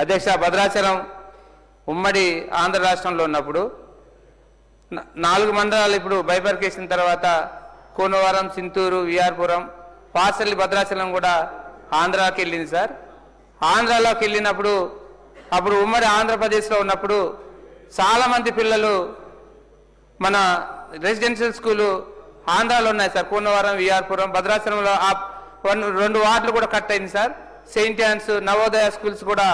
అధ్యక్ష, భద్రాచలం ఉమ్మడి ఆంధ్ర రాష్ట్రంలో ఉన్నప్పుడు 4 మండలాలు ఇప్పుడు బైఫర్కేషన్ తర్వాత కోనవరం, సింతూరు, విఆర్పురం, పాసల్లి, భద్రాచలం కూడా ఆంధ్రాకి వెళ్ళింది సార్. ఆంధ్రాలోకి వెళ్ళినప్పుడు అప్పుడు ఉమ్మడి ఆంధ్రప్రదేశ్లో ఉన్నప్పుడు చాలామంది పిల్లలు మన రెసిడెన్షియల్ స్కూలు ఆంధ్రాలో ఉన్నాయి సార్. కోనవరం, విఆర్పురం, భద్రాచలంలో 2 వార్డులు కూడా కట్ అయింది sir. Saint yawns Navodaya schools కూడా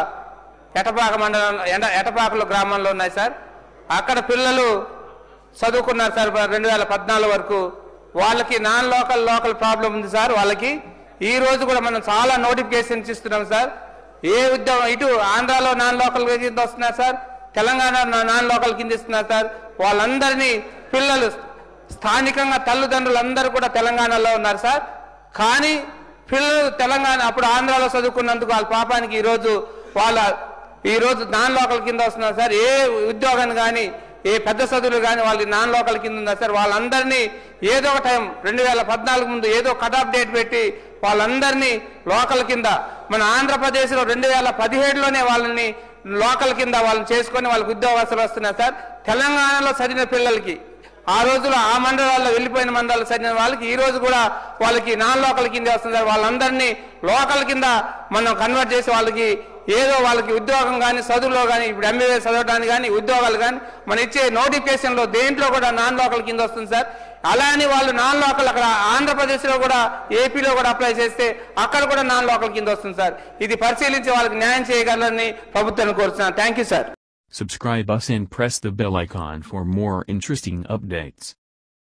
ఎటపాక మండలం ఎటపాకలో గ్రామంలో ఉన్నాయి సార్. అక్కడ పిల్లలు చదువుకున్నారు సార్ 2014 వరకు. వాళ్ళకి నాన్ లోకల్ ప్రాబ్లం ఉంది సార్. వాళ్ళకి ఈ రోజు కూడా మనం చాలా నోటిఫికేషన్స్ ఇస్తున్నాం సార్. ఏ ఉద్యోగం ఇటు ఆంధ్రాలో నాన్ లోకల్ కింద వస్తున్నారు సార్, తెలంగాణ నాన్ లోకల్ కింద ఇస్తున్నారు సార్. వాళ్ళందరినీ పిల్లలు స్థానికంగా తల్లిదండ్రులందరూ కూడా తెలంగాణలో ఉన్నారు సార్. కానీ పిల్లలు తెలంగాణ అప్పుడు ఆంధ్రాలో చదువుకున్నందుకు వాళ్ళ పాపానికి ఈరోజు నాన్ లోకల్ కింద వస్తున్నారు సార్. ఏ ఉద్యోగాన్ని కానీ ఏ పెద్ద చదువులు కానీ వాళ్ళకి నాన్ లోకల్ కింద ఉన్నారు సార్. వాళ్ళందరినీ ఏదో ఒక టైం 2014 ముందు ఏదో కట్ ఆఫ్ డేట్ పెట్టి వాళ్ళందరినీ లోకల్ కింద మన ఆంధ్రప్రదేశ్లో 2017లోనే వాళ్ళని లోకల్ కింద వాళ్ళని చేసుకొని వాళ్ళకి ఉద్యోగాలు వస్తున్నాయి సార్. తెలంగాణలో చదివిన పిల్లలకి ఆ రోజులో ఆ మండలాల్లో వెళ్ళిపోయిన మండలాలు చదివిన వాళ్ళకి ఈ రోజు కూడా వాళ్ళకి నాన్ లోకల్ కింద వస్తుంది సార్. వాళ్ళందరినీ లోకల్ కింద మనం కన్వర్ట్ చేసి వాళ్ళకి ఏదో వాళ్ళకి ఉద్యోగం కానీ చదువులో కానీ ఇప్పుడు ఎంబీబీఎస్ చదవడానికి కానీ ఉద్యోగాలు కానీ మనం ఇచ్చే నోటిఫికేషన్లో దేంట్లో కూడా నాన్ లోకల్ కింద వస్తుంది సార్. అలా అని వాళ్ళు నాన్ లోకల్ అక్కడ ఆంధ్రప్రదేశ్లో కూడా ఏపీలో కూడా అప్లై చేస్తే అక్కడ కూడా నాన్ లోకల్ కింద వస్తుంది సార్. ఇది పరిశీలించి వాళ్ళకి న్యాయం చేయగలరని ప్రభుత్వాన్ని కోరుతున్నాను. Thank you sir. Subscribe us and press the bell icon for more interesting updates.